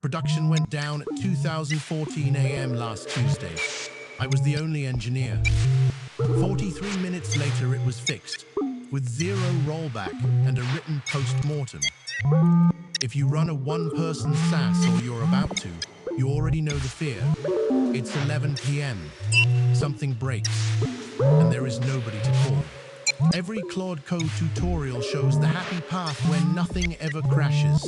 Production went down at 2014 a.m. last Tuesday. I was the only engineer. 43 minutes later, it was fixed, with zero rollback and a written post-mortem. If you run a one-person SaaS or you're about to, you already know the fear. It's 11 p.m. Something breaks, and there is nobody to call. Every Claude Code tutorial shows the happy path where nothing ever crashes.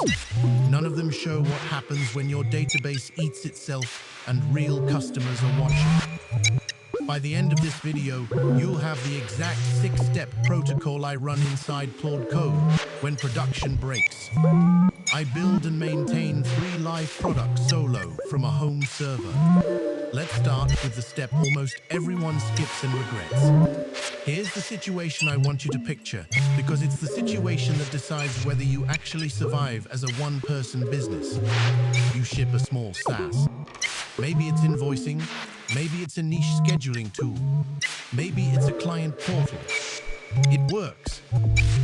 None of them show what happens when your database eats itself and real customers are watching. By the end of this video, you'll have the exact 6-step protocol I run inside Claude Code when production breaks. I build and maintain 3 live products solo from a home server. Let's start with the step almost everyone skips and regrets. Here's the situation I want you to picture, because it's the situation that decides whether you actually survive as a one-person business. You ship a small SaaS. Maybe it's invoicing, maybe it's a niche scheduling tool, maybe it's a client portal. It works.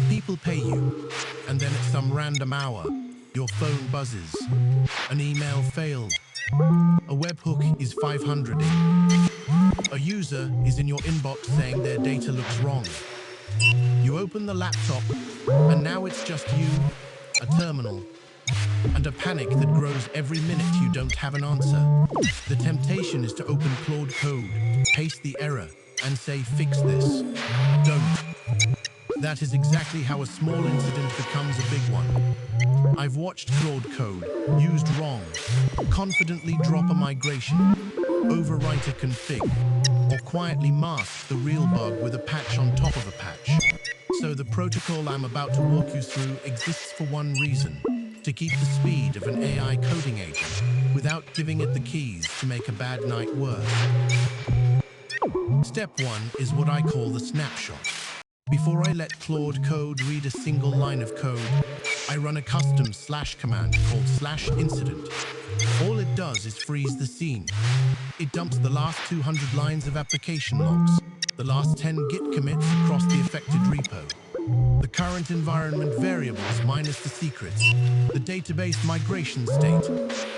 People pay you, and then at some random hour, your phone buzzes. An email failed. A webhook is 500 in. A user is in your inbox saying their data looks wrong. You open the laptop, and now it's just you, a terminal, and a panic that grows every minute you don't have an answer. The temptation is to open Claude Code, paste the error, and say, "Fix this." Don't. That is exactly how a small incident becomes a big one. I've watched Claude Code, used wrong, confidently drop a migration, overwrite a config, or quietly mask the real bug with a patch on top of a patch. So the protocol I'm about to walk you through exists for one reason: to keep the speed of an AI coding agent without giving it the keys to make a bad night worse. Step 1 is what I call the snapshot. Before I let Claude Code read a single line of code, I run a custom / command called /incident. All it does is freeze the scene. It dumps the last 200 lines of application logs, the last 10 Git commits across the affected repo, the current environment variables minus the secrets, the database migration state,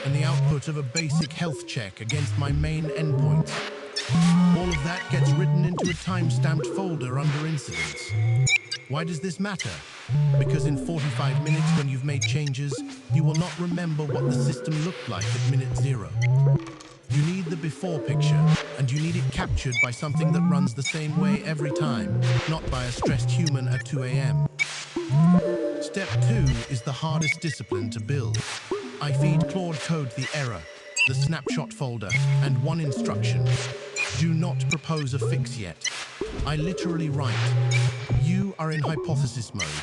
and the output of a basic health check against my main endpoint. All of that gets written into a time-stamped folder under incidents. Why does this matter? Because in 45 minutes when you've made changes, you will not remember what the system looked like at minute 0. You need the before picture, and you need it captured by something that runs the same way every time, not by a stressed human at 2 a.m. Step 2 is the hardest discipline to build. I feed Claude Code the error, the snapshot folder, and one instruction: do not propose a fix yet. I literally write, "You are in hypothesis mode.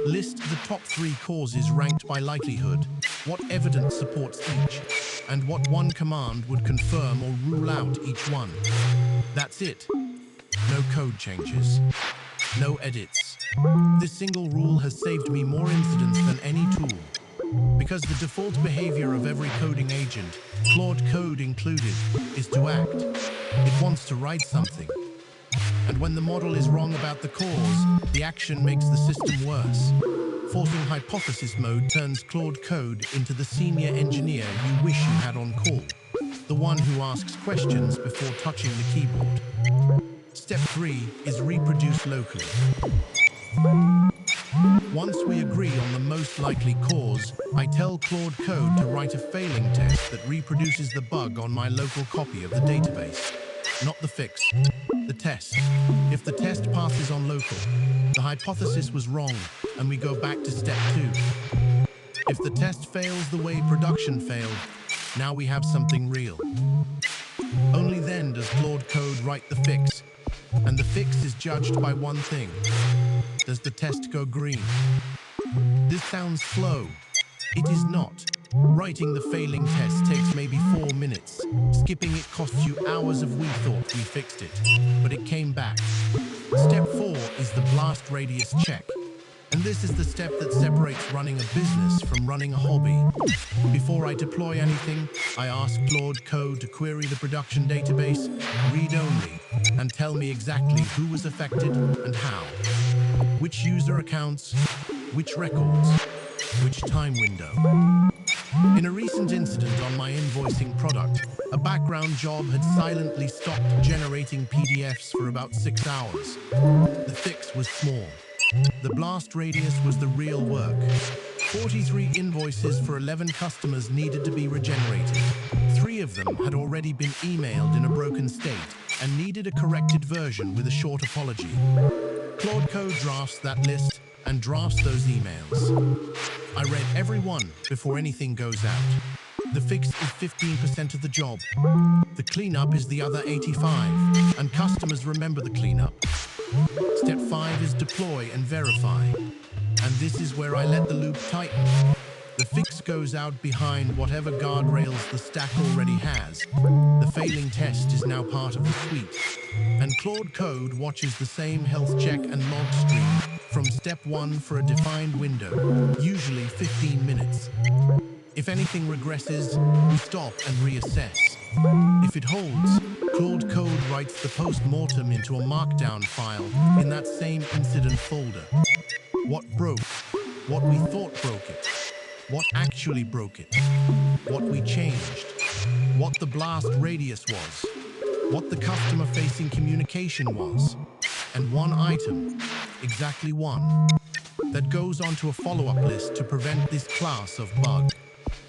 List the top 3 causes ranked by likelihood, what evidence supports each, and what one command would confirm or rule out each one." That's it. No code changes. No edits. This single rule has saved me more incidents than any tool. Because the default behavior of every coding agent, Claude Code included, is to act. It wants to write something. And when the model is wrong about the cause, the action makes the system worse. Forcing hypothesis mode turns Claude Code into the senior engineer you wish you had on call, the one who asks questions before touching the keyboard. Step 3 is reproduce locally. Once we agree on the most likely cause, I tell Claude Code to write a failing test that reproduces the bug on my local copy of the database. Not the fix, the test. If the test passes on local, the hypothesis was wrong, and we go back to step 2. If the test fails the way production failed, now we have something real. Only then does Claude Code write the fix, and the fix is judged by one thing: does the test go green? This sounds slow. It is not. Writing the failing test takes maybe 4 minutes. Skipping it costs you hours of "we thought we fixed it, but it came back." Step 4 is the blast radius check. And this is the step that separates running a business from running a hobby. Before I deploy anything, I ask Claude Code to query the production database, read only, and tell me exactly who was affected and how. Which user accounts, which records, which time window. In a recent incident on my invoicing product, a background job had silently stopped generating PDFs for about 6 hours. The fix was small. The blast radius was the real work. 43 invoices for 11 customers needed to be regenerated. 3 of them had already been emailed in a broken state and needed a corrected version with a short apology. Claude Code drafts that list and drafts those emails. I read every one before anything goes out. The fix is 15% of the job. The cleanup is the other 85, and customers remember the cleanup. Step 5 is deploy and verify. And this is where I let the loop tighten. The fix goes out behind whatever guardrails the stack already has. The failing test is now part of the suite. And Claude Code watches the same health check and log stream from step 1 for a defined window, usually 15 minutes. If anything regresses, we stop and reassess. If it holds, Claude Code writes the post-mortem into a markdown file in that same incident folder. What broke, what we thought broke it, what actually broke it, what we changed, what the blast radius was, what the customer-facing communication was, and one item, exactly one, that goes onto a follow-up list to prevent this class of bug.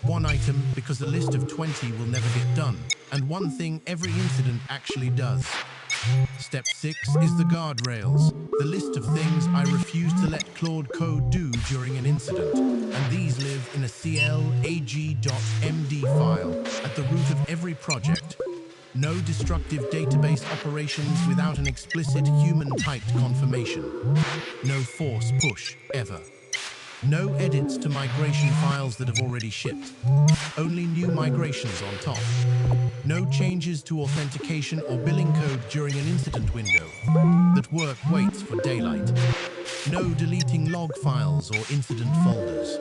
One item because a list of 20 will never get done, and one thing every incident actually does. Step 6 is the guardrails, the list of things I refuse to let Claude Code do during an incident, and these live in a CLAUDE.md file at the root of every project. No destructive database operations without an explicit human-typed confirmation. No force push, ever. No edits to migration files that have already shipped. Only new migrations on top. No changes to authentication or billing code during an incident window. That work waits for daylight. No deleting log files or incident folders.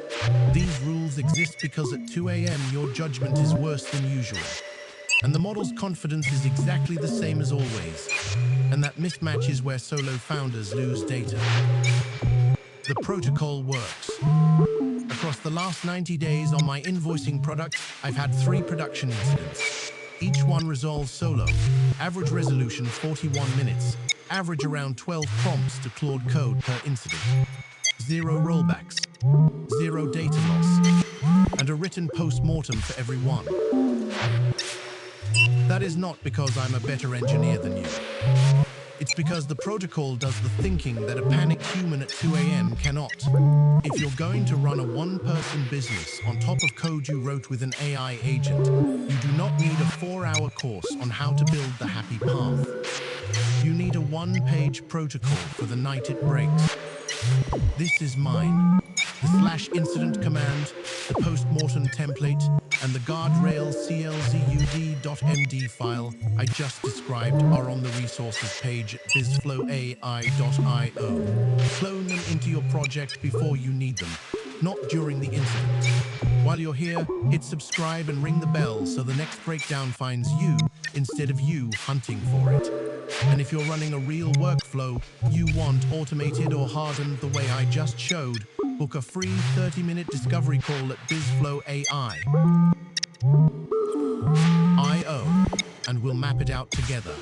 These rules exist because at 2 a.m. your judgment is worse than usual. And the model's confidence is exactly the same as always. And that mismatch is where solo founders lose data. The protocol works. Across the last 90 days on my invoicing product, I've had 3 production incidents. Each one resolved solo. Average resolution 41 minutes. Average around 12 prompts to Claude Code per incident. 0 rollbacks. 0 data loss. And a written post-mortem for every one. That is not because I'm a better engineer than you. It's because the protocol does the thinking that a panicked human at 2 a.m. cannot. If you're going to run a one-person business on top of code you wrote with an AI agent, you do not need a 4-hour course on how to build the happy path. You need a 1-page protocol for the night it breaks. This is mine. The /incident command, the post-mortem template, and the guardrail CLAUDE.md file I just described are on the resources page at BizflowAI.io. Clone them into your project before you need them, not during the incident. While you're here, hit subscribe and ring the bell so the next breakdown finds you instead of you hunting for it. And if you're running a real workflow you want automated or hardened the way I just showed, book a free 30-minute discovery call at BizflowAI.io and we'll map it out together.